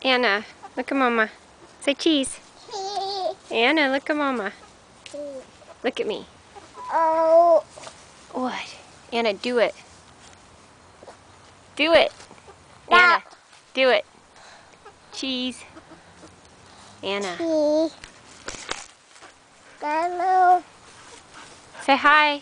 Anna, look at Mama. Say cheese. Anna, look at Mama. Look at me. Oh. What? Anna, do it. Do it. Anna, do it. Cheese. Anna. Hello. Say hi.